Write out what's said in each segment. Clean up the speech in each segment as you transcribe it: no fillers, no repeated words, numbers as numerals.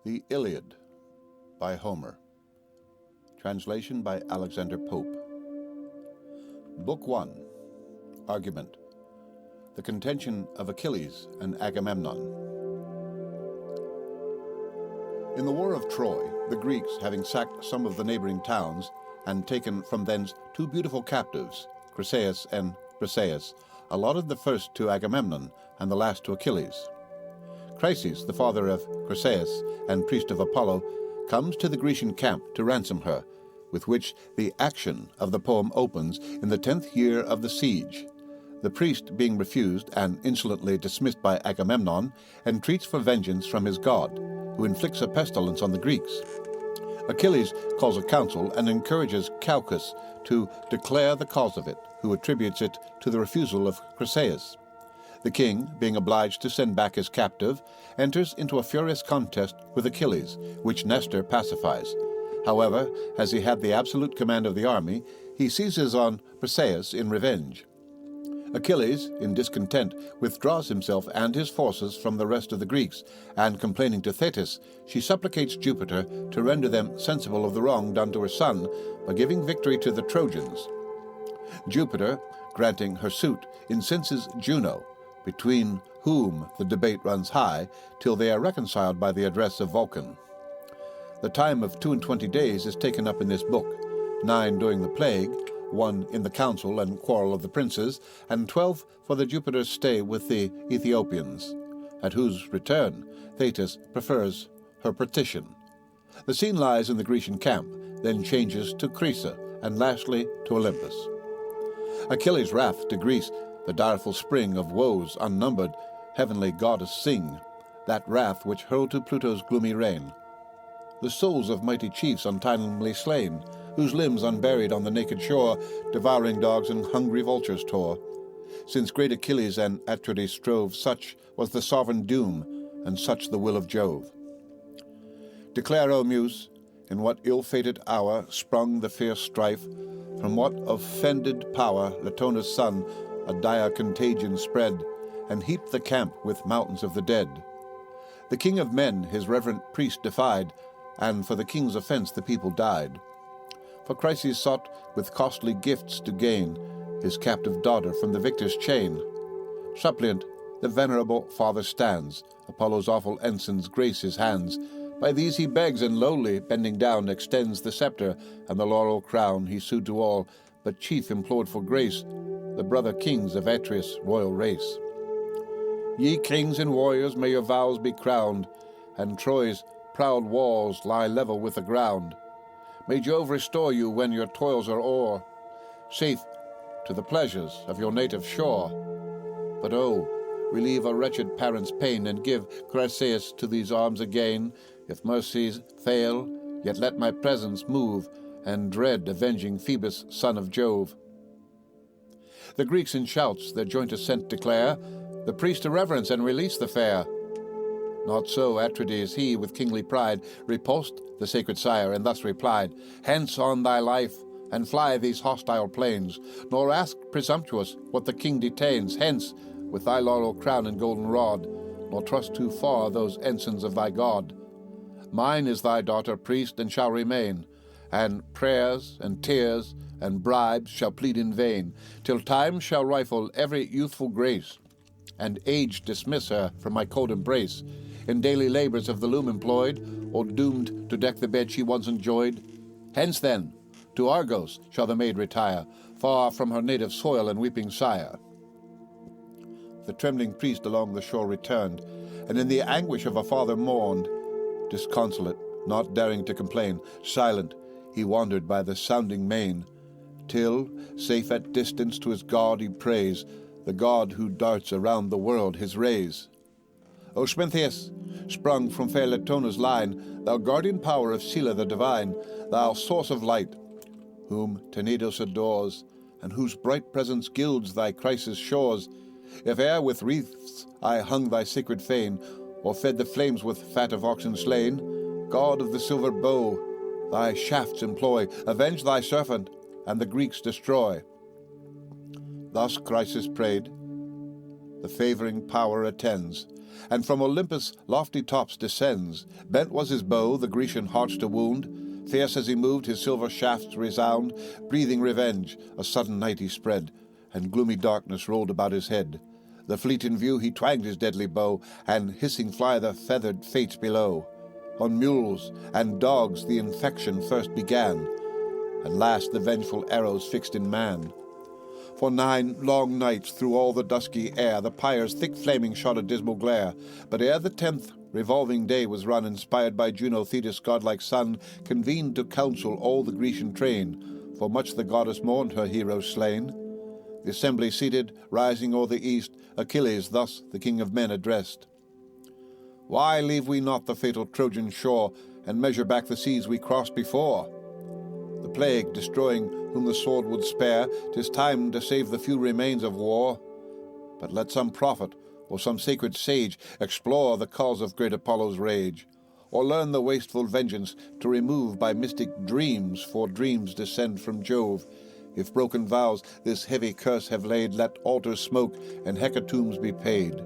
The Iliad by Homer. Translation by Alexander Pope. Book 1. Argument. The contention of Achilles and Agamemnon. In the War of Troy, the Greeks, having sacked some of the neighboring towns and taken from thence two beautiful captives, Chryseis and Briseis, allotted the first to Agamemnon and the last to Achilles. Chryseis, the father of Chryseis and priest of Apollo, comes to the Grecian camp to ransom her, with which the action of the poem opens in the 10th year of the siege. The priest, being refused and insolently dismissed by Agamemnon, entreats for vengeance from his god, who inflicts a pestilence on the Greeks. Achilles calls a council and encourages Calchas to declare the cause of it, who attributes it to the refusal of Chryseis. The king, being obliged to send back his captive, enters into a furious contest with Achilles, which Nestor pacifies. However, as he had the absolute command of the army, he seizes on Briseis in revenge. Achilles, in discontent, withdraws himself and his forces from the rest of the Greeks, and complaining to Thetis, she supplicates Jupiter to render them sensible of the wrong done to her son by giving victory to the Trojans. Jupiter, granting her suit, incenses Juno, between whom the debate runs high, till they are reconciled by the address of Vulcan. The time of 22 days is taken up in this book, 9 during the plague, 1 in the council and quarrel of the princes, and 12 for the Jupiter's stay with the Ethiopians, at whose return Thetis prefers her petition. The scene lies in the Grecian camp, then changes to Crisa, and lastly to Olympus. Achilles' wrath to Greece, the direful spring of woes unnumbered, heavenly goddess sing, that wrath which hurled to Pluto's gloomy reign. The souls of mighty chiefs untimely slain, whose limbs unburied on the naked shore, devouring dogs and hungry vultures tore. Since great Achilles and Atrides strove, such was the sovereign doom, and such the will of Jove. Declare, O Muse, in what ill-fated hour sprung the fierce strife, from what offended power Latona's son a dire contagion spread, and heaped the camp with mountains of the dead. The king of men his reverent priest defied, and for the king's offense the people died. For Chryseis sought with costly gifts to gain his captive daughter from the victor's chain. Suppliant, the venerable father stands, Apollo's awful ensigns grace his hands. By these he begs, and lowly, bending down, extends the scepter and the laurel crown he sued to all, but chief implored for grace, the brother kings of Atreus' royal race. Ye kings and warriors, may your vows be crowned, and Troy's proud walls lie level with the ground. May Jove restore you when your toils are o'er, safe to the pleasures of your native shore. But oh, relieve a wretched parent's pain, and give Chryseis to these arms again. If mercies fail, yet let my presence move, and dread avenging Phoebus, son of Jove. The Greeks in shouts their joint assent declare, the priest to reverence and release the fair. Not so Atrides, he with kingly pride repulsed the sacred sire, and thus replied, Hence on thy life, and fly these hostile plains, nor ask presumptuous what the king detains. Hence with thy laurel crown and golden rod, nor trust too far those ensigns of thy god. Mine is thy daughter, priest, and shall remain, and prayers and tears and bribes shall plead in vain, till time shall rifle every youthful grace, and age dismiss her from my cold embrace, in daily labors of the loom employed, or doomed to deck the bed she once enjoyed. Hence then, to Argos shall the maid retire, far from her native soil and weeping sire. The trembling priest along the shore returned, and in the anguish of a father mourned. Disconsolate, not daring to complain, silent, he wandered by the sounding main, till, safe at distance, to his God he prays, the God who darts around the world his rays. O Smintheus, sprung from fair Latona's line, thou guardian power of Scylla the divine, thou source of light, whom Tenedos adores, and whose bright presence gilds thy Chrysis shores, if e'er with wreaths I hung thy sacred fane, or fed the flames with fat of oxen slain, God of the silver bow, thy shafts employ, avenge thy servant, and the Greeks destroy. Thus Chrysis prayed. The favoring power attends, and from Olympus' lofty tops descends. Bent was his bow, the Grecian hearts to wound. Fierce as he moved, his silver shafts resound. Breathing revenge, a sudden night he spread, and gloomy darkness rolled about his head. The fleet in view he twanged his deadly bow, and hissing fly the feathered fates below. On mules and dogs the infection first began, and last the vengeful arrows fixed in man. For 9 long nights through all the dusky air the pyre's thick flaming shot a dismal glare. But ere the 10th revolving day was run, inspired by Juno, Thetis' godlike son, convened to council all the Grecian train, for much the goddess mourned her heroes slain. The assembly seated, rising o'er the east, Achilles thus the king of men addressed. Why leave we not the fatal Trojan shore, and measure back the seas we crossed before? The plague destroying whom the sword would spare, 'tis time to save the few remains of war. But let some prophet or some sacred sage explore the cause of great Apollo's rage, or learn the wasteful vengeance to remove by mystic dreams, for dreams descend from Jove. If broken vows this heavy curse have laid, let altars smoke and hecatombs be paid.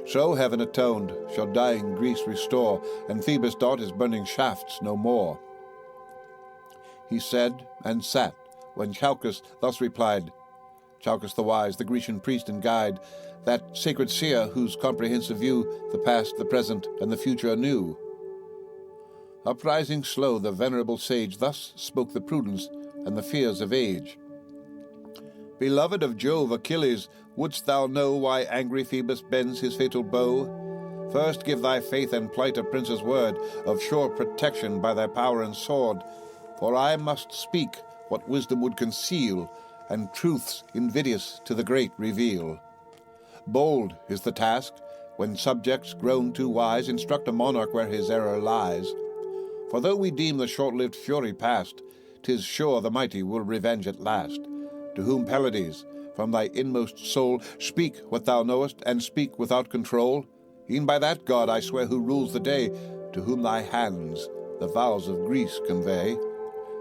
So heaven atoned shall dying Greece restore, and Phoebus dart his burning shafts no more. He said and sat, when Chalcas thus replied, Chalcas the wise, the Grecian priest and guide, that sacred seer whose comprehensive view the past, the present, and the future knew. Uprising slow, the venerable sage thus spoke the prudence and the fears of age. Beloved of Jove, Achilles, wouldst thou know why angry Phoebus bends his fatal bow? First give thy faith and plight a prince's word of sure protection by thy power and sword. For I must speak what wisdom would conceal, and truths invidious to the great reveal. Bold is the task, when subjects grown too wise instruct a monarch where his error lies. For though we deem the short-lived fury past, 'tis sure the mighty will revenge at last. To whom Pallades, from thy inmost soul, speak what thou knowest, and speak without control. E'en by that God I swear who rules the day, to whom thy hands the vows of Greece convey,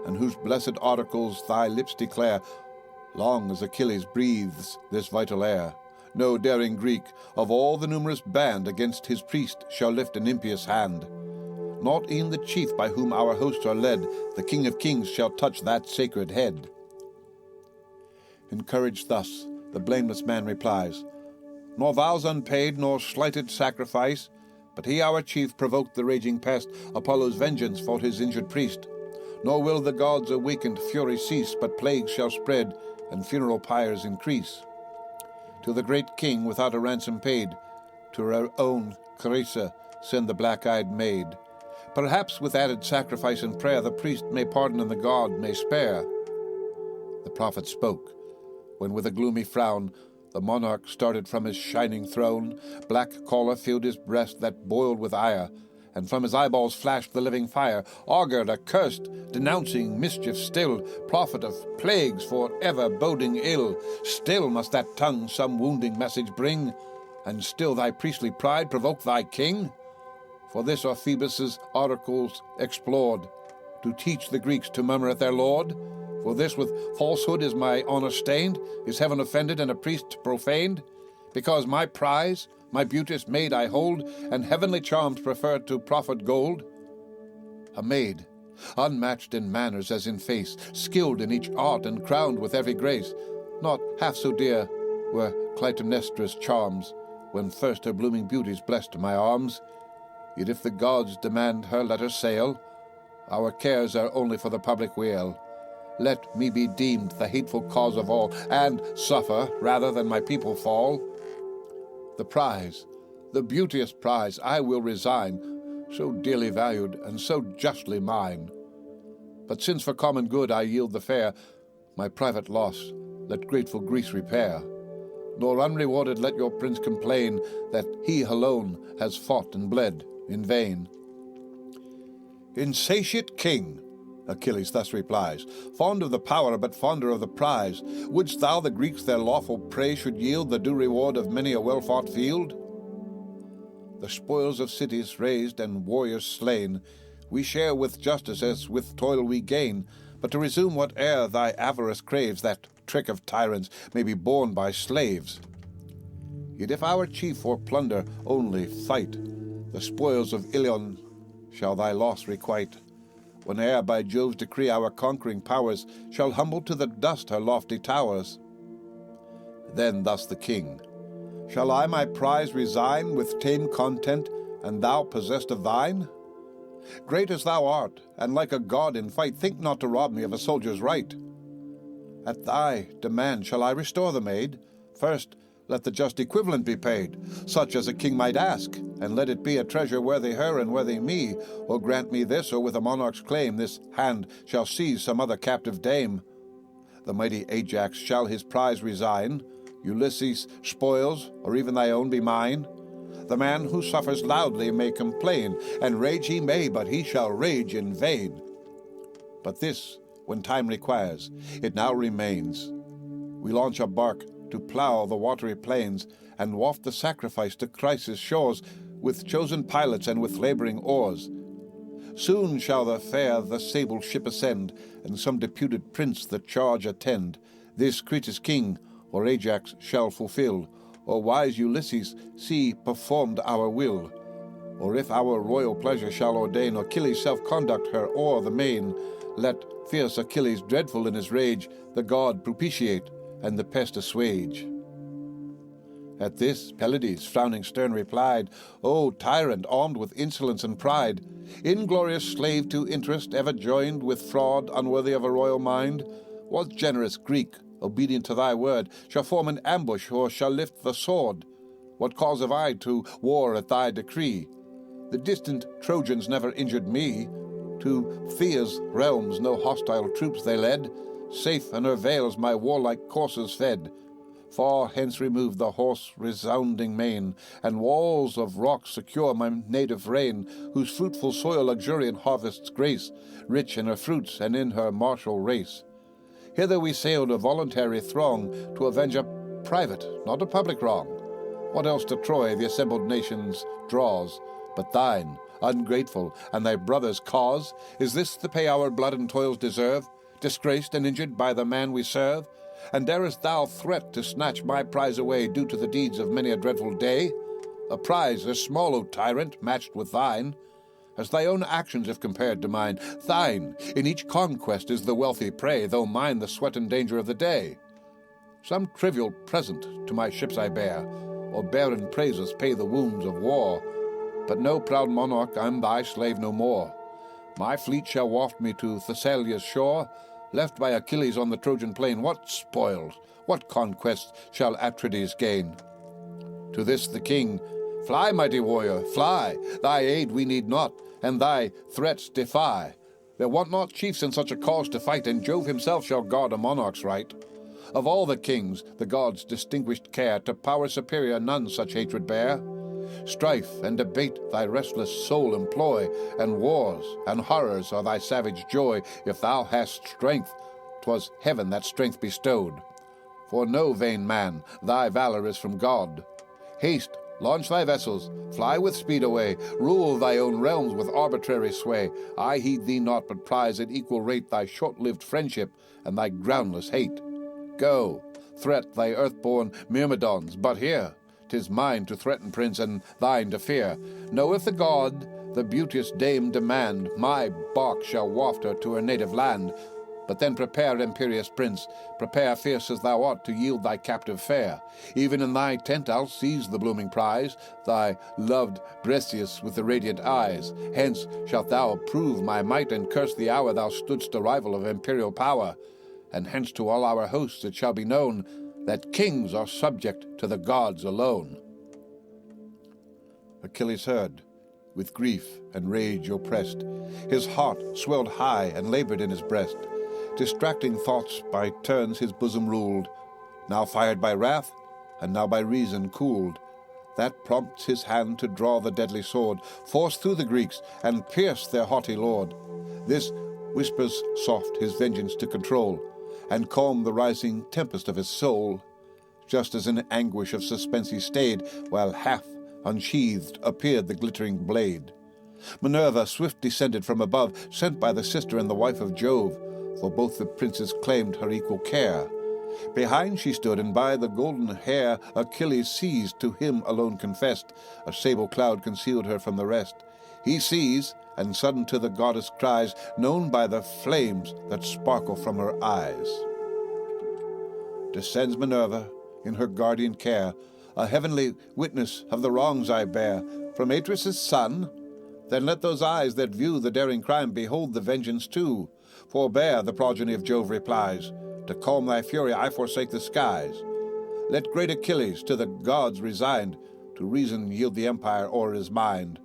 and whose blessed articles thy lips declare, long as Achilles breathes this vital air. No daring Greek of all the numerous band against his priest shall lift an impious hand. Not e'en the chief by whom our hosts are led, the King of Kings, shall touch that sacred head. Encouraged thus, the blameless man replies, Nor vows unpaid, nor slighted sacrifice, but he our chief provoked the raging pest, Apollo's vengeance for his injured priest. Nor will the gods' awakened fury cease, but plagues shall spread, and funeral pyres increase. To the great king without a ransom paid, to her own Carissa send the black-eyed maid. Perhaps with added sacrifice and prayer, the priest may pardon and the god may spare. The prophet spoke, when with a gloomy frown the monarch started from his shining throne. Black choler filled his breast that boiled with ire, and from his eyeballs flashed the living fire. Augured, accursed, denouncing mischief still, prophet of plagues for ever boding ill. Still must that tongue some wounding message bring, and still thy priestly pride provoke thy king? For this are Phoebus' articles explored, to teach the Greeks to murmur at their lord? For this with falsehood is my honor stained? Is heaven offended and a priest profaned? Because my prize, my beauteous maid I hold, and heavenly charms prefer to proffered gold? A maid, unmatched in manners as in face, skilled in each art and crowned with every grace. Not half so dear were Clytemnestra's charms, when first her blooming beauties blessed my arms. Yet if the gods demand her, let her sail. Our cares are only for the public weal. Let me be deemed the hateful cause of all, and suffer rather than my people fall. The prize, the beauteous prize, I will resign, so dearly valued and so justly mine. But since for common good I yield the fair, my private loss let grateful Greece repair. Nor unrewarded let your prince complain that he alone has fought and bled in vain. Insatiate king, Achilles thus replies, fond of the power, but fonder of the prize, wouldst thou the Greeks their lawful prey should yield the due reward of many a well-fought field? The spoils of cities razed and warriors slain we share with justice as with toil we gain. But to resume whate'er thy avarice craves, that trick of tyrants may be borne by slaves. Yet if our chief for plunder only fight, the spoils of Ilion shall thy loss requite. Whene'er by Jove's decree our conquering powers shall humble to the dust her lofty towers. Then thus the king, shall I my prize resign with tame content, and thou possessed of thine? Great as thou art, and like a god in fight, think not to rob me of a soldier's right. At thy demand shall I restore the maid. First, let the just equivalent be paid, such as a king might ask, and let it be a treasure worthy her and worthy me, or grant me this, or with a monarch's claim this hand shall seize some other captive dame. The mighty Ajax shall his prize resign, Ulysses' spoils, or even thy own, be mine. The man who suffers loudly may complain, and rage he may, but he shall rage in vain. But this, when time requires, it now remains. We launch a bark to plough the watery plains, and waft the sacrifice to Chrysa's shores, with chosen pilots and with labouring oars. Soon shall the sable ship ascend, and some deputed prince the charge attend. This Cretus' king, or Ajax, shall fulfil, or wise Ulysses see performed our will. Or if our royal pleasure shall ordain Achilles' self-conduct her o'er the main, let fierce Achilles, dreadful in his rage, the god propitiate, and the pest assuage. At this Pelides, frowning stern, replied, O tyrant, armed with insolence and pride, inglorious slave to interest, ever joined with fraud, unworthy of a royal mind, what generous Greek, obedient to thy word, shall form an ambush or shall lift the sword? What cause have I to war at thy decree? The distant Trojans never injured me. To Phthia's realms no hostile troops they led. Safe in her vales my warlike coursers fed. Far hence removed the hoarse resounding main, and walls of rock secure my native reign, whose fruitful soil luxuriant harvests grace, rich in her fruits and in her martial race. Hither we sailed a voluntary throng, to avenge a private, not a public wrong. What else to Troy the assembled nations draws, but thine, ungrateful, and thy brother's cause? Is this the pay our blood and toils deserve, disgraced and injured by the man we serve? And darest thou threat to snatch my prize away, due to the deeds of many a dreadful day? A prize as small, O tyrant, matched with thine, as thy own actions if compared to mine. Thine in each conquest is the wealthy prey, though mine the sweat and danger of the day. Some trivial present to my ships I bear, or barren praises pay the wounds of war. But no proud monarch, I'm thy slave no more. My fleet shall waft me to Thessalia's shore. Left by Achilles on the Trojan plain, what spoils, what conquests shall Atrides gain? To this the king, fly, mighty warrior, fly, thy aid we need not, and thy threats defy. There want not chiefs in such a cause to fight, and Jove himself shall guard a monarch's right. Of all the kings, the gods' distinguished care, to power superior none such hatred bear. Strife and debate thy restless soul employ, and wars and horrors are thy savage joy. If thou hast strength, 'twas heaven that strength bestowed. For no vain man, thy valor is from God. Haste, launch thy vessels, fly with speed away, rule thy own realms with arbitrary sway. I heed thee not, but prize at equal rate thy short-lived friendship and thy groundless hate. Go, threat thy earth-born Myrmidons, but here 'tis mine to threaten, prince, and thine to fear. Know if the god, the beauteous dame demand, my bark shall waft her to her native land. But then prepare, imperious prince, prepare fierce as thou art to yield thy captive fair. Even in thy tent I'll seize the blooming prize, thy loved Briseis with the radiant eyes. Hence shalt thou approve my might, and curse the hour thou stoodst a rival of imperial power. And hence to all our hosts it shall be known, that kings are subject to the gods alone. Achilles heard, with grief and rage oppressed. His heart swelled high and labored in his breast. Distracting thoughts by turns his bosom ruled, now fired by wrath, and now by reason cooled. That prompts his hand to draw the deadly sword, force through the Greeks, and pierce their haughty lord. This whispers soft his vengeance to control, and calm the rising tempest of his soul. Just as in anguish of suspense he stayed, while half unsheathed appeared the glittering blade. Minerva swift descended from above, sent by the sister and the wife of Jove, for both the princes claimed her equal care. Behind she stood, and by the golden hair Achilles seized, to him alone confessed. A sable cloud concealed her from the rest. He sees, and sudden to the goddess cries, known by the flames that sparkle from her eyes. Descends Minerva in her guardian care, a heavenly witness of the wrongs I bear. From Atreus' son, then let those eyes that view the daring crime behold the vengeance too. Forbear, the progeny of Jove replies, to calm thy fury I forsake the skies. Let great Achilles, to the gods resigned, to reason yield the empire o'er his mind.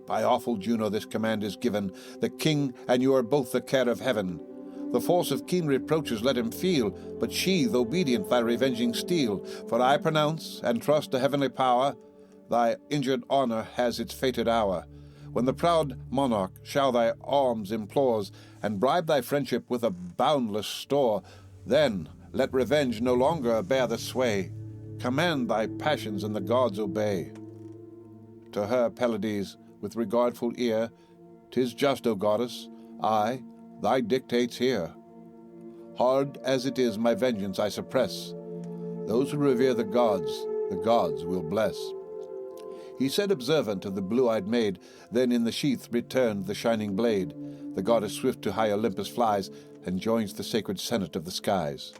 By awful Juno this command is given, the king and you are both the care of heaven. The force of keen reproaches let him feel, but sheathe obedient thy revenging steel. For I pronounce, and trust to heavenly power, thy injured honor has its fated hour, when the proud monarch shall thy arms implores, and bribe thy friendship with a boundless store. Then let revenge no longer bear the sway. Command thy passions, and the gods obey. To her Pylades, with regardful ear, 'Tis just, O goddess, I thy dictates hear. Hard as it is, my vengeance I suppress. Those who revere the gods will bless. He said, observant of the blue-eyed maid, then in the sheath returned the shining blade. The goddess swift to high Olympus flies, and joins the sacred senate of the skies.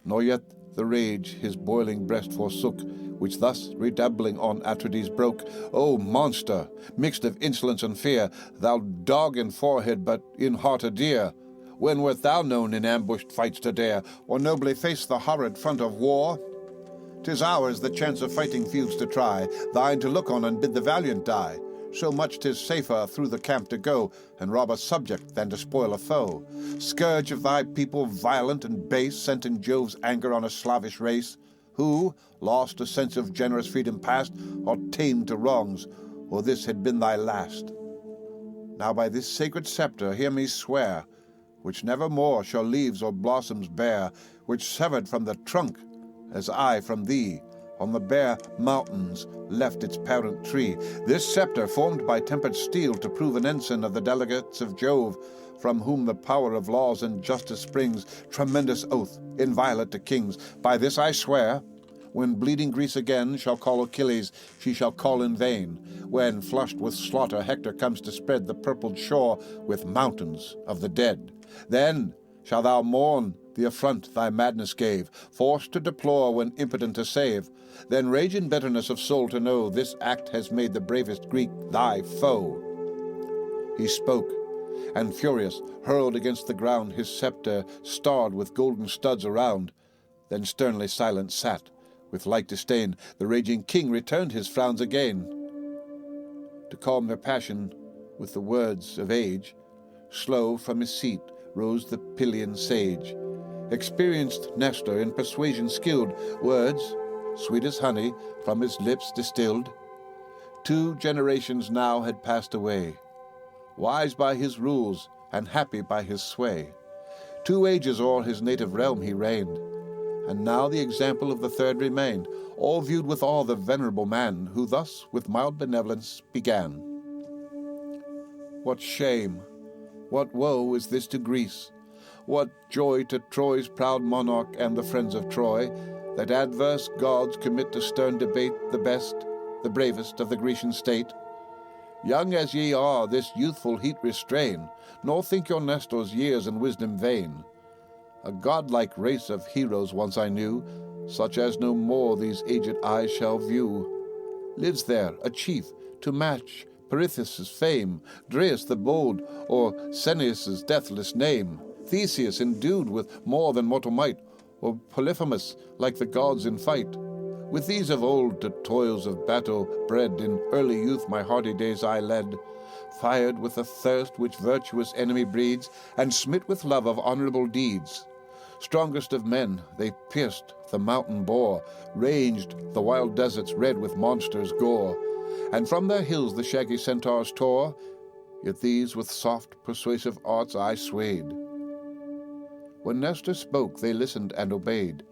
Nor yet the rage his boiling breast forsook, which thus redoubling on Atrides broke. O monster, mixed of insolence and fear, thou dog in forehead, but in heart a deer! When wert thou known in ambushed fights to dare, or nobly face the horrid front of war? 'Tis ours the chance of fighting fields to try, thine to look on and bid the valiant die. So much 'tis safer through the camp to go, and rob a subject than to spoil a foe. Scourge of thy people, violent and base, sent in Jove's anger on a slavish race, who, lost a sense of generous freedom past, are tamed to wrongs, or this had been thy last. Now by this sacred scepter hear me swear, which never more shall leaves or blossoms bear, which severed from the trunk, as I from thee, on the bare mountains left its parent tree. This scepter, formed by tempered steel, to prove an ensign of the delegates of Jove, from whom the power of laws and justice springs, tremendous oath, inviolate to kings. By this I swear, when bleeding Greece again shall call Achilles, she shall call in vain. When, flushed with slaughter, Hector comes to spread the purpled shore with mountains of the dead. Then shalt thou mourn the affront thy madness gave, forced to deplore when impotent to save. Then rage in bitterness of soul to know this act has made the bravest Greek thy foe. He spoke, and furious hurled against the ground his scepter, starred with golden studs around. Then sternly silent sat, with like disdain. The raging king returned his frowns again. To calm their passion with the words of age, slow from his seat rose the Pylian sage. Experienced Nestor, in persuasion skilled, words, sweet as honey, from his lips distilled. 2 generations now had passed away, wise by his rules and happy by his sway. 2 ages o'er his native realm he reigned, and now the example of the 3rd remained, all viewed with awe the venerable man, who thus with mild benevolence began. What shame, what woe is this to Greece? What joy to Troy's proud monarch and the friends of Troy, that adverse gods commit to stern debate the best, the bravest of the Grecian state? Young as ye are, this youthful heat restrain, nor think your Nestor's years and wisdom vain. A godlike race of heroes once I knew, such as no more these aged eyes shall view. Lives there a chief to match Pirithous' fame, Dreius the bold, or Ceneus' deathless name, Theseus endued with more than mortal might, or Polyphemus like the gods in fight. With these of old to toils of battle bred, in early youth my hardy days I led, fired with a thirst which virtuous enemy breeds, and smit with love of honorable deeds. Strongest of men, they pierced the mountain boar, ranged the wild deserts red with monsters' gore, and from their hills the shaggy centaurs tore, yet these with soft persuasive arts I swayed. When Nestor spoke, they listened and obeyed.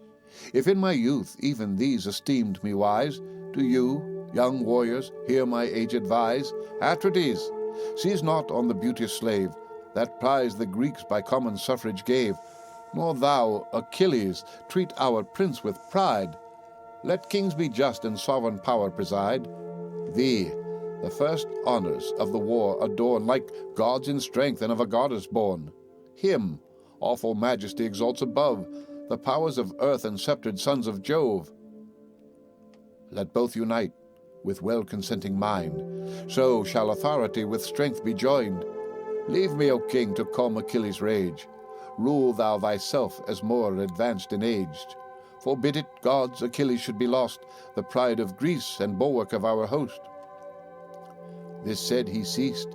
If in my youth even these esteemed me wise, do you, young warriors, hear my age advise? Atrides, seize not on the beauteous slave, that prize the Greeks by common suffrage gave. Nor thou, Achilles, treat our prince with pride. Let kings be just and sovereign power preside. Thee, the first honours of the war adorn, like gods in strength and of a goddess born. Him awful majesty exalts above the powers of earth and sceptred sons of Jove. Let both unite with well-consenting mind, so shall authority with strength be joined. Leave me, O king, to calm Achilles' rage. Rule thou thyself as more advanced in age. Forbid it, gods, Achilles should be lost, the pride of Greece and bulwark of our host. This said, he ceased.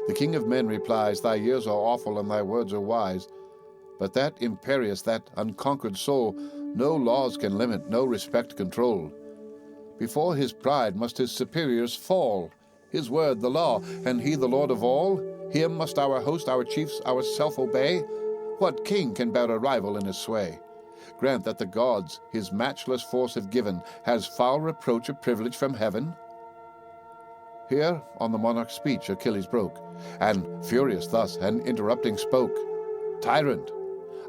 The king of men replies, Thy years are awful and thy words are wise. But that imperious, that unconquered soul, no laws can limit, no respect control. Before his pride must his superiors fall, his word the law, and he the lord of all. Him must our host, our chiefs, ourself obey. What king can bear a rival in his sway? Grant that the gods his matchless force have given, has foul reproach a privilege from heaven? Here on the monarch's speech Achilles broke, and furious thus, and interrupting spoke, Tyrant,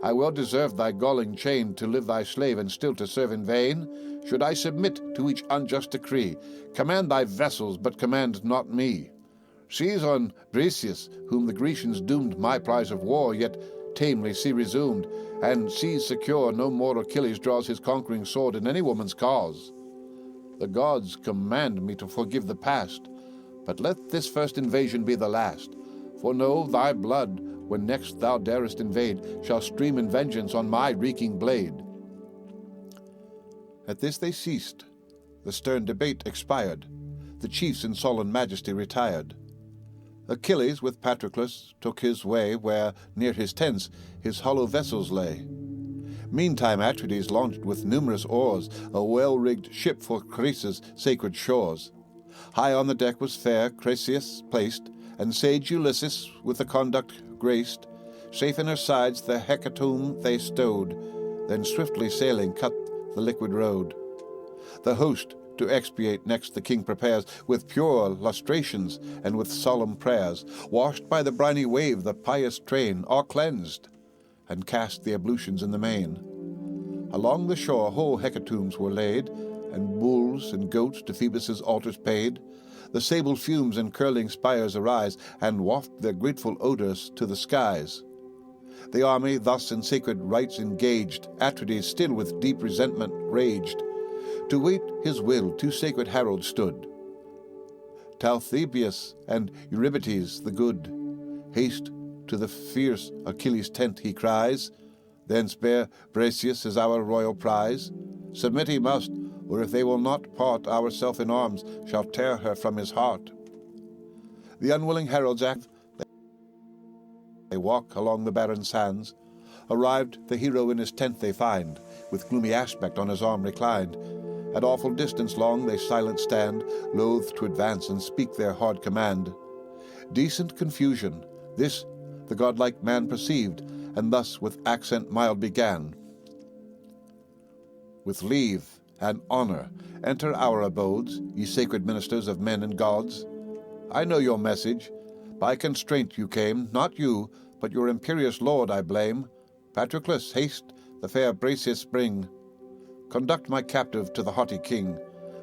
I well deserve thy galling chain, to live thy slave and still to serve in vain. Should I submit to each unjust decree, command thy vessels, but command not me. Seize on Briseis, whom the Grecians doomed my prize of war, yet tamely see resumed, and seas secure no more Achilles draws his conquering sword in any woman's cause. The gods command me to forgive the past, but let this first invasion be the last. For know thy blood, when next thou darest invade, shall stream in vengeance on my reeking blade. At this they ceased. The stern debate expired. The chiefs in sullen majesty retired. Achilles with Patroclus took his way where, near his tents, his hollow vessels lay. Meantime Atrides launched with numerous oars a well-rigged ship for Chrysa's sacred shores. High on the deck was fair Chryseis placed, and sage Ulysses with the conduct graced. Safe in her sides the hecatomb they stowed, then swiftly sailing cut the liquid road. The host to expiate next the king prepares, with pure lustrations and with solemn prayers. Washed by the briny wave the pious train are cleansed, and cast the ablutions in the main. Along the shore whole hecatombs were laid, and bulls and goats to Phoebus' altars paid. The sable fumes and curling spires arise, and waft their grateful odors to the skies. The army thus in sacred rites engaged, Atrides still with deep resentment raged. To wait his will two sacred heralds stood, Talthybius and Eurybates the good. Haste to the fierce Achilles' tent, he cries, then spare Briseis as our royal prize. Submit he must, or if they will not part, ourself in arms shall tear her from his heart. The unwilling heralds act, they walk along the barren sands. Arrived, the hero in his tent they find, with gloomy aspect on his arm reclined. At awful distance long they silent stand, loath to advance and speak their hard command. Decent confusion, this the godlike man perceived, and thus with accent mild began. With leave and honor, enter our abodes, ye sacred ministers of men and gods. I know your message. By constraint you came, not you, but your imperious lord I blame. Patroclus, haste, the fair Briseis bring. Conduct my captive to the haughty king.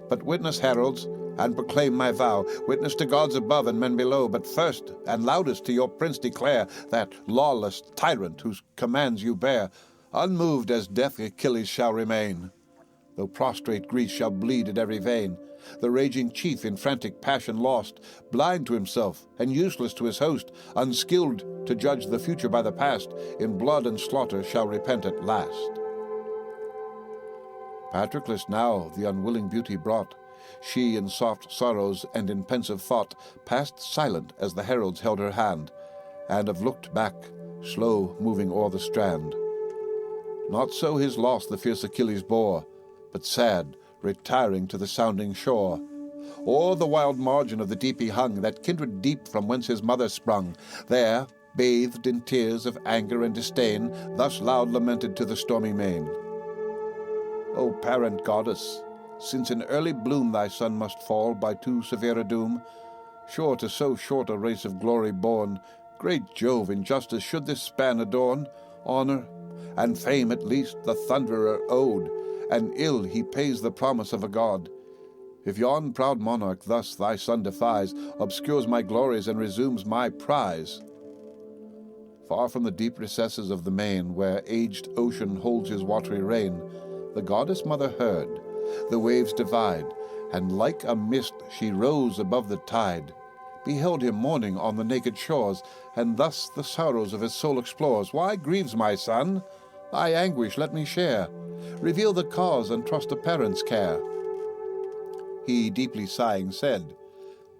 But witness, heralds, and proclaim my vow. Witness to gods above and men below. But first and loudest to your prince declare, that lawless tyrant whose commands you bear, unmoved as death Achilles shall remain. Though prostrate Greece shall bleed at every vein, the raging chief in frantic passion lost, blind to himself and useless to his host, unskilled to judge the future by the past, in blood and slaughter shall repent at last. Patroclus now the unwilling beauty brought. She in soft sorrows and in pensive thought passed silent as the heralds held her hand, and have looked back, slow moving o'er the strand. Not so his loss the fierce Achilles bore, but sad, retiring to the sounding shore. O'er the wild margin of the deep he hung, that kindred deep from whence his mother sprung. There, bathed in tears of anger and disdain, thus loud lamented to the stormy main. O parent goddess, since in early bloom thy son must fall by too severe a doom, sure to so short a race of glory born, great Jove in justice should this span adorn, honor and fame at least the thunderer owed, and ill he pays the promise of a god. If yon proud monarch thus thy son defies, obscures my glories and resumes my prize. Far from the deep recesses of the main, where aged ocean holds his watery reign, the goddess mother heard the waves divide, and like a mist she rose above the tide, beheld him mourning on the naked shores, and thus the sorrows of his soul explores. Why grieves my son? Thy anguish let me share. Reveal the cause, and trust a parent's care. He, deeply sighing, said,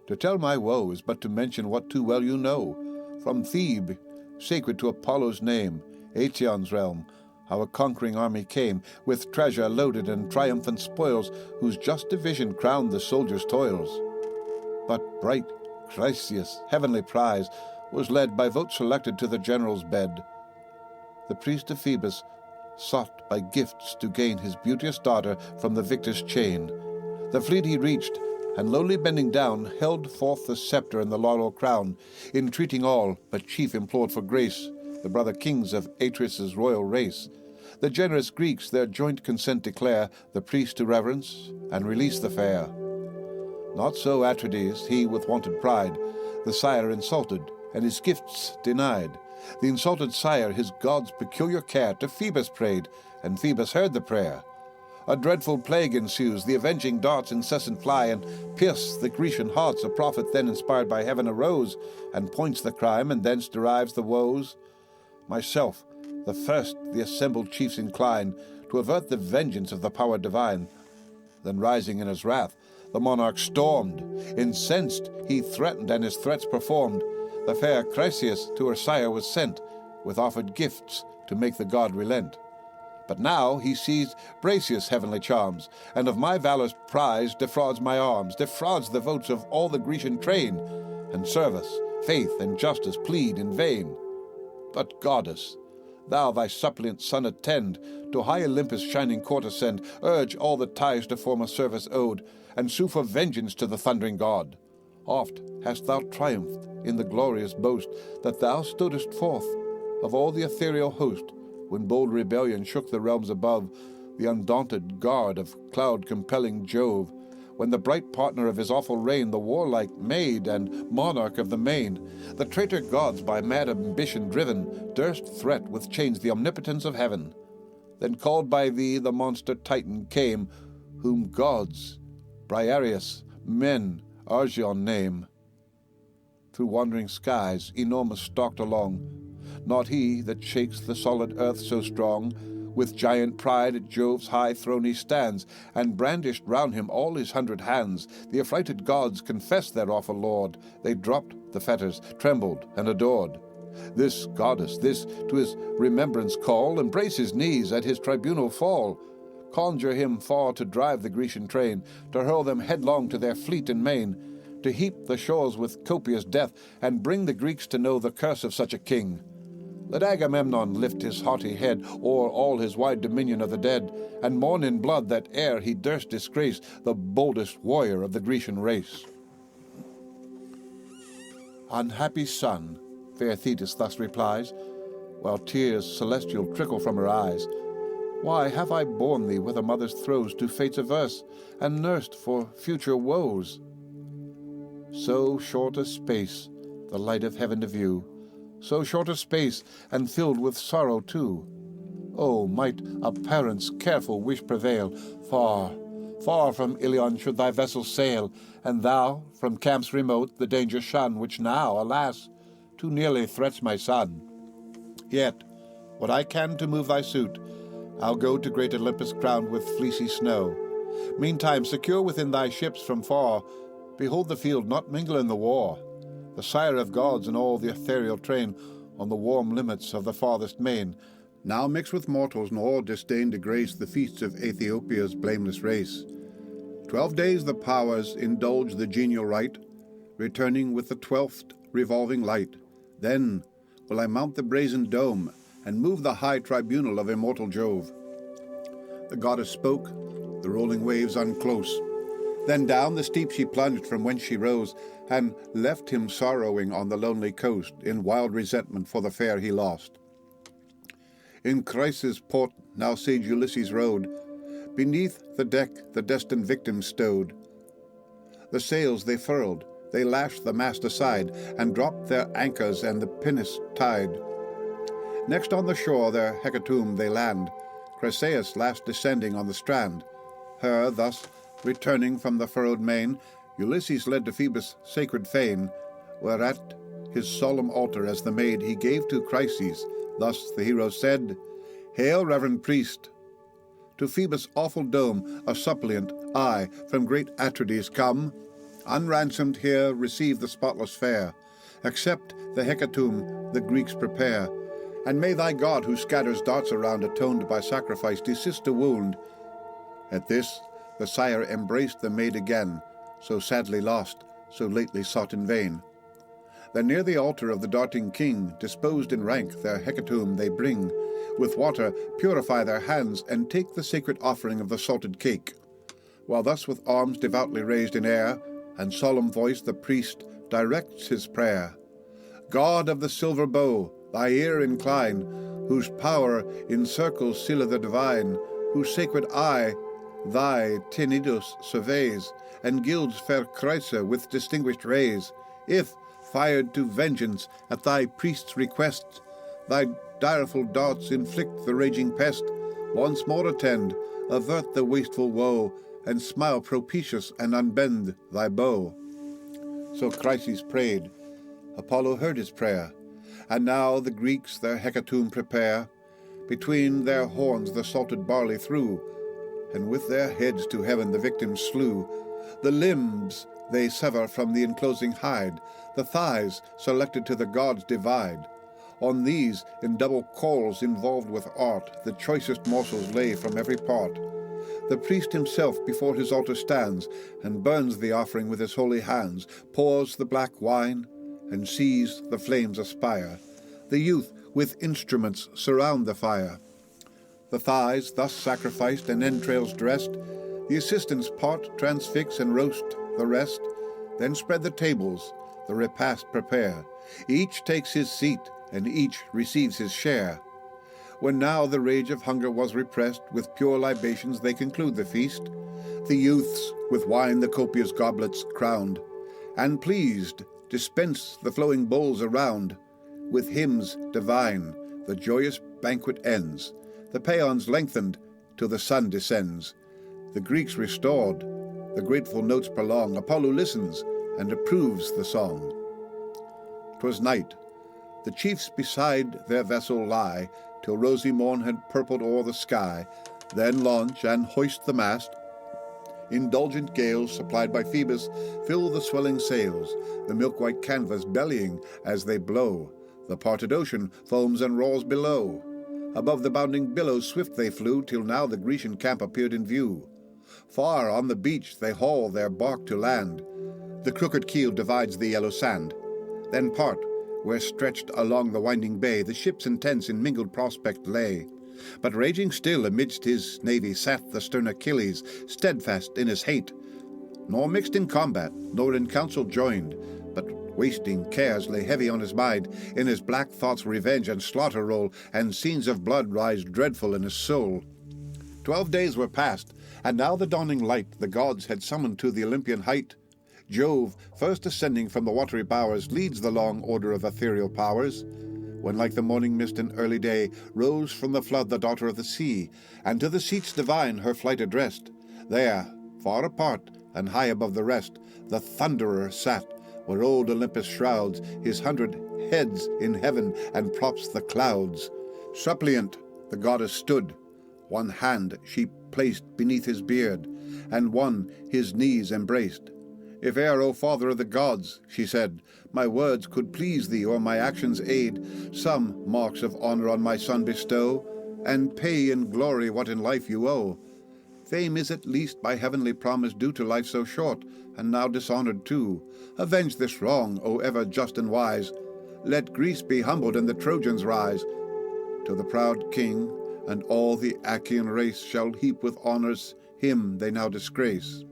To tell my woe is but to mention what too well you know. From Thebe, sacred to Apollo's name, Aetion's realm, our conquering army came, with treasure loaded and triumphant spoils, whose just division crowned the soldiers' toils. But bright Chryseis, heavenly prize, was led by vote selected to the general's bed. The priest of Phoebus sought by gifts to gain his beauteous daughter from the victor's chain. The fleet he reached, and lowly bending down, held forth the scepter and the laurel crown, entreating all, but chief implored for grace, the brother kings of Atreus' royal race. The generous Greeks their joint consent declare, the priest to reverence, and release the fair. Not so Atrides, he with wonted pride, the sire insulted, and his gifts denied. The insulted sire his god's peculiar care to Phoebus prayed, and Phoebus heard the prayer. A dreadful plague ensues, the avenging darts incessant fly, and pierce the Grecian hearts. A prophet then inspired by heaven arose, and points the crime, and thence derives the woes. Myself, the first the assembled chiefs incline, to avert the vengeance of the power divine. Then rising in his wrath, the monarch stormed. Incensed, he threatened, and his threats performed. The fair Chryseis to her sire was sent, with offered gifts to make the god relent. But now he sees Bracius' heavenly charms, and of my valor's prize defrauds my arms, defrauds the votes of all the Grecian train, and service, faith, and justice plead in vain. But goddess, thou thy suppliant son attend, to high Olympus' shining court ascend, urge all the ties to former service owed, and sue for vengeance to the thundering god. Oft hast thou triumphed in the glorious boast that thou stoodest forth of all the ethereal host, when bold rebellion shook the realms above, the undaunted guard of cloud-compelling Jove, when the bright partner of his awful reign, the warlike maid and monarch of the main, the traitor gods by mad ambition driven, durst threat with chains the omnipotence of heaven. Then called by thee the monster Titan came, whom gods, Briareus, men, Argion name. Through wandering skies enormous stalked along, not he that shakes the solid earth so strong. With giant pride at Jove's high throne he stands, and brandished round him all his 100 hands. The affrighted gods confessed their awful lord. They dropped the fetters, trembled, and adored. This goddess, this to his remembrance call, embrace his knees, at his tribunal fall. Conjure him far to drive the Grecian train, to hurl them headlong to their fleet and main, to heap the shores with copious death, and bring the Greeks to know the curse of such a king. Let Agamemnon lift his haughty head o'er all his wide dominion of the dead, and mourn in blood that e'er he durst disgrace the boldest warrior of the Grecian race. Unhappy son, fair Thetis thus replies, while tears celestial trickle from her eyes, why have I borne thee with a mother's throes to fates averse, and nursed for future woes? So short a space the light of heaven to view, so short a space, and filled with sorrow too. Oh, might a parent's careful wish prevail, far, far from Ilion should thy vessel sail, and thou, from camps remote, the danger shun, which now, alas, too nearly threats my son. Yet, what I can to move thy suit, I'll go to great Olympus crowned with fleecy snow. Meantime, secure within thy ships from far, behold the field not mingle in the war. The sire of gods and all the ethereal train, on the warm limits of the farthest main, now mix with mortals, nor disdain to grace the feasts of Aethiopia's blameless race. 12 days the powers indulge the genial rite, returning with the 12th revolving light. Then will I mount the brazen dome, and move the high tribunal of immortal Jove. The goddess spoke, the rolling waves unclose. Then down the steep she plunged from whence she rose, and left him sorrowing on the lonely coast, in wild resentment for the fair he lost. In Chrysa's port now sage Ulysses rode. Beneath the deck the destined victim stowed. The sails they furled, they lashed the mast aside, and dropped their anchors and the pinnace tied. Next on the shore their hecatomb they land, Chryseis last descending on the strand. Her thus, returning from the furrowed main, Ulysses led to Phoebus' sacred fane, whereat his solemn altar as the maid he gave to Chryses. Thus the hero said, "Hail, reverend priest! To Phoebus' awful dome, a suppliant, I, from great Atrides come. Unransomed here receive the spotless fare. Accept the hecatomb the Greeks prepare. And may thy God, who scatters darts around, atoned by sacrifice, desist a wound." At this the sire embraced the maid again, so sadly lost, so lately sought in vain. Then near the altar of the darting king, disposed in rank, their hecatomb they bring. With water purify their hands, and take the sacred offering of the salted cake. While thus with arms devoutly raised in air, and solemn voice the priest directs his prayer. God of the silver bow, thy ear incline, whose power encircles Scylla the divine, whose sacred eye thy Tenedos surveys, and gilds fair Chrysa with distinguished rays. If, fired to vengeance at thy priest's request, thy direful darts inflict the raging pest, once more attend, avert the wasteful woe, and smile propitious and unbend thy bow. So Chryses prayed. Apollo heard his prayer. And now the Greeks their hecatomb prepare. Between their horns the salted barley threw, and with their heads to heaven the victims slew. The limbs they sever from the enclosing hide, the thighs selected to the gods divide. On these, in double coals involved with art, the choicest morsels lay from every part. The priest himself before his altar stands, and burns the offering with his holy hands, pours the black wine, and sees the flames aspire. The youth with instruments surround the fire. The thighs thus sacrificed and entrails dressed, the assistants part, transfix, and roast the rest. Then spread the tables, the repast prepare. Each takes his seat, and each receives his share. When now the rage of hunger was repressed, with pure libations they conclude the feast. The youths with wine the copious goblets crowned, and pleased dispense the flowing bowls around. With hymns divine the joyous banquet ends. The paeans lengthened till the sun descends. The Greeks restored, the grateful notes prolong. Apollo listens and approves the song. 'Twas night. The chiefs beside their vessel lie, till rosy morn had purpled o'er the sky. Then launch and hoist the mast. Indulgent gales, supplied by Phoebus, fill the swelling sails, the milk-white canvas bellying as they blow. The parted ocean foams and roars below. Above the bounding billows swift they flew, till now the Grecian camp appeared in view. Far on the beach they haul their bark to land. The crooked keel divides the yellow sand. Then part, where stretched along the winding bay the ships and tents in mingled prospect lay. But raging still amidst his navy sat the stern Achilles, steadfast in his hate. Nor mixed in combat, nor in council joined, but wasting cares lay heavy on his mind. In his black thoughts revenge and slaughter roll, and scenes of blood rise dreadful in his soul. 12 days were past, and now the dawning light the gods had summoned to the Olympian height. Jove, first ascending from the watery bowers, leads the long order of ethereal powers. When like the morning mist in early day, rose from the flood the daughter of the sea, and to the seats divine her flight addressed. There, far apart and high above the rest, the Thunderer sat, where old Olympus shrouds his 100 heads in heaven and props the clouds. Suppliant the goddess stood. One hand she placed beneath his beard, and one his knees embraced. "If e'er, O father of the gods," she said, "my words could please thee, or my actions aid, some marks of honor on my son bestow, and pay in glory what in life you owe. Fame is at least by heavenly promise due to life so short, and now dishonored too. Avenge this wrong, O ever just and wise. Let Greece be humbled and the Trojans rise, till the proud king and all the Achaean race shall heap with honors him they now disgrace."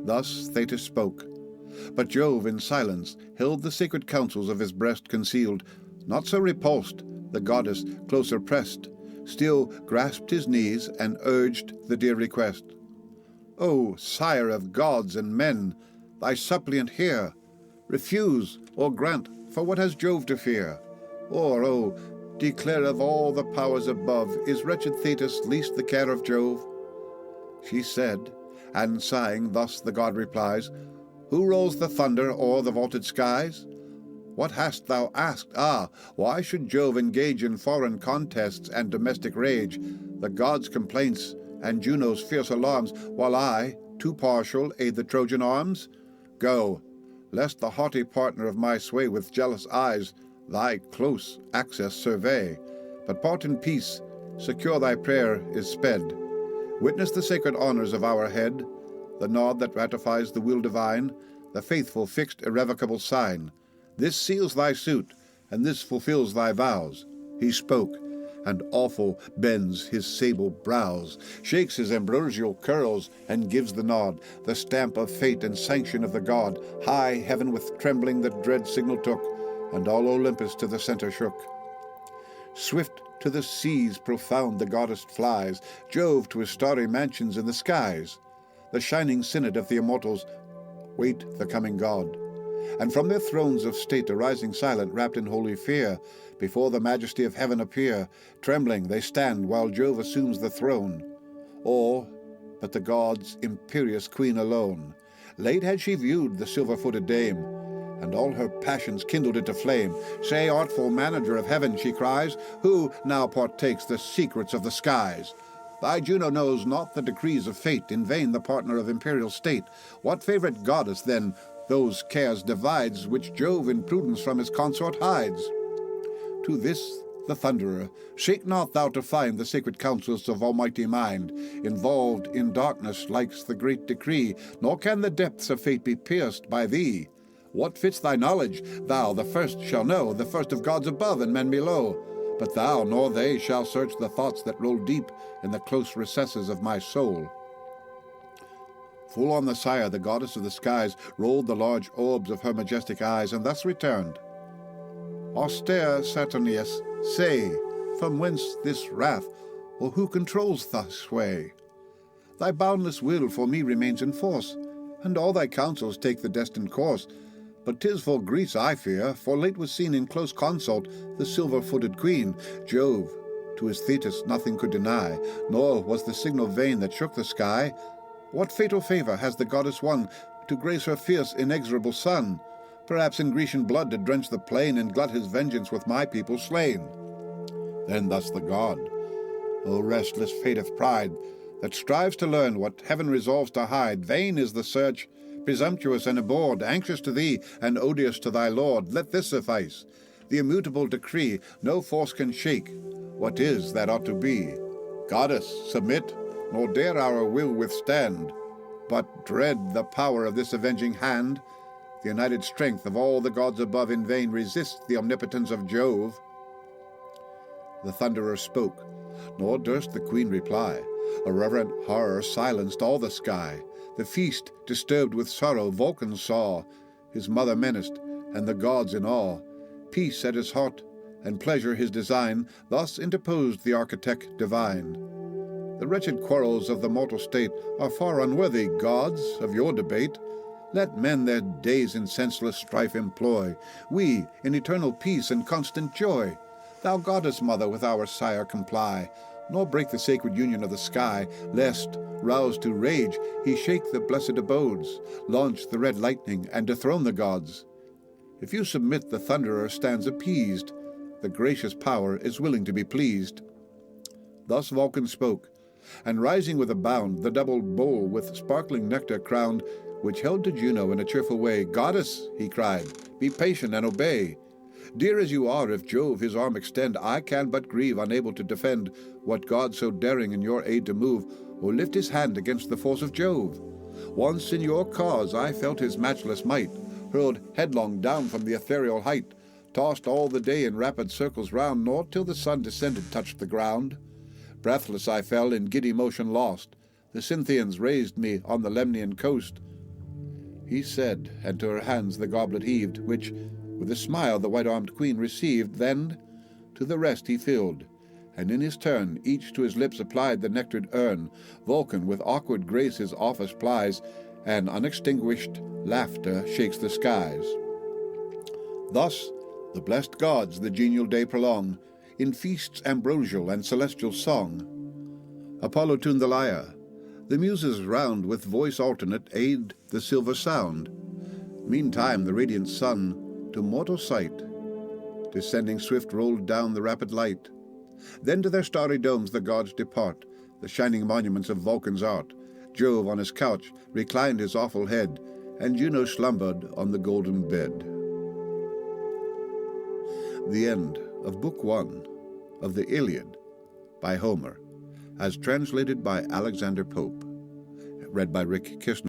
Thus Thetis spoke, but Jove in silence held the sacred counsels of his breast concealed. Not so repulsed, The goddess closer pressed, still grasped his knees, and urged the dear request. O sire of gods and men, thy suppliant hear. Refuse or grant, for what has Jove to fear? Or, O, declare of all the powers above, is wretched Thetis least the care of Jove? She said, and sighing thus the god replies, Who rolls the thunder o'er the vaulted skies? What hast thou asked? Ah, why should Jove engage in foreign contests and domestic rage, the gods' complaints and Juno's fierce alarms, while I, too partial, aid the Trojan arms? Go, lest the haughty partner of my sway with jealous eyes thy close access survey. But part in peace, secure thy prayer is sped. Witness the sacred honors of our head, the nod that ratifies the will divine, the faithful fixed irrevocable sign. This seals thy suit, and this fulfills thy vows. He spoke, and awful bends his sable brows, shakes his ambrosial curls, and gives the nod, the stamp of fate and sanction of the god. High heaven with trembling the dread signal took, and all Olympus to the center shook. Swift to the seas profound the goddess flies, Jove to his starry mansions in the skies. The shining synod of the immortals wait the coming god, and from their thrones of state arising silent, wrapped in holy fear, before the majesty of heaven appear. Trembling they stand while Jove assumes the throne. Or but the gods' imperious queen alone. Late had she viewed the silver-footed dame, and all her passions kindled into flame. Say, artful manager of heaven, she cries, who now partakes the secrets of the skies? Thy Juno knows not the decrees of fate, in vain the partner of imperial state. What favourite goddess, then, those cares divides, which Jove in prudence from his consort hides? To this the Thunderer, shake not thou to find the sacred counsels of almighty mind. Involved in darkness likes the great decree, nor can the depths of fate be pierced by thee. What fits thy knowledge, thou the first shall know, the first of gods above and men below. But thou nor they shall search the thoughts that roll deep in the close recesses of my soul. Full on the sire, the goddess of the skies, rolled the large orbs of her majestic eyes, and thus returned. Austere Saturnius, say, from whence this wrath, or who controls thy sway? Thy boundless will for me remains in force, and all thy counsels take the destined course. But 'tis for Greece I fear, for late was seen in close consult the silver-footed queen. Jove to his Thetis nothing could deny, nor was the signal vain that shook the sky. What fatal favour has the goddess won to grace her fierce, inexorable son? Perhaps in Grecian blood to drench the plain, and glut his vengeance with my people slain. Then thus the god, O restless fate of pride, that strives to learn what heaven resolves to hide. Vain is the search, presumptuous and abhorred, anxious to thee and odious to thy lord. Let this suffice, the immutable decree no force can shake. What is that ought to be? Goddess, submit, nor dare our will withstand, but dread the power of this avenging hand. The united strength of all the gods above in vain resists the omnipotence of Jove. The Thunderer spoke, nor durst the queen reply. A reverent horror silenced all the sky. The feast, disturbed with sorrow, Vulcan saw, his mother menaced, and the gods in awe. Peace at his heart, and pleasure his design, thus interposed the architect divine. The wretched quarrels of the mortal state are far unworthy, gods, of your debate. Let men their days in senseless strife employ, we in eternal peace and constant joy. Thou goddess mother with our sire comply, nor break the sacred union of the sky, lest, roused to rage, he shake the blessed abodes, launch the red lightning, and dethrone the gods. If you submit, the Thunderer stands appeased, the gracious power is willing to be pleased. Thus Vulcan spoke, and rising with a bound, the double bowl with sparkling nectar crowned, which held to Juno in a cheerful way. Goddess, he cried, be patient and obey. Dear as you are, if Jove his arm extend, I can but grieve, unable to defend what god so daring in your aid to move, or lift his hand against the force of Jove. Once in your cause I felt his matchless might, hurled headlong down from the ethereal height, tossed all the day in rapid circles round, nor till the sun descended touched the ground. Breathless I fell, in giddy motion lost. The Cynthians raised me on the Lemnian coast. He said, and to her hands the goblet heaved, which with a smile the white-armed queen received. Then, to the rest he filled, and in his turn each to his lips applied the nectared urn. Vulcan with awkward grace his office plies, and unextinguished laughter shakes the skies. Thus the blessed gods the genial day prolong, in feasts ambrosial and celestial song. Apollo tuned the lyre, the muses round with voice alternate aid the silver sound. Meantime the radiant sun to mortal sight, descending swift rolled down the rapid light. Then to their starry domes the gods depart, the shining monuments of Vulcan's art. Jove on his couch reclined his awful head, and Juno slumbered on the golden bed. The end of Book 1 of the Iliad by Homer, as translated by Alexander Pope. Read by Rick Kistner.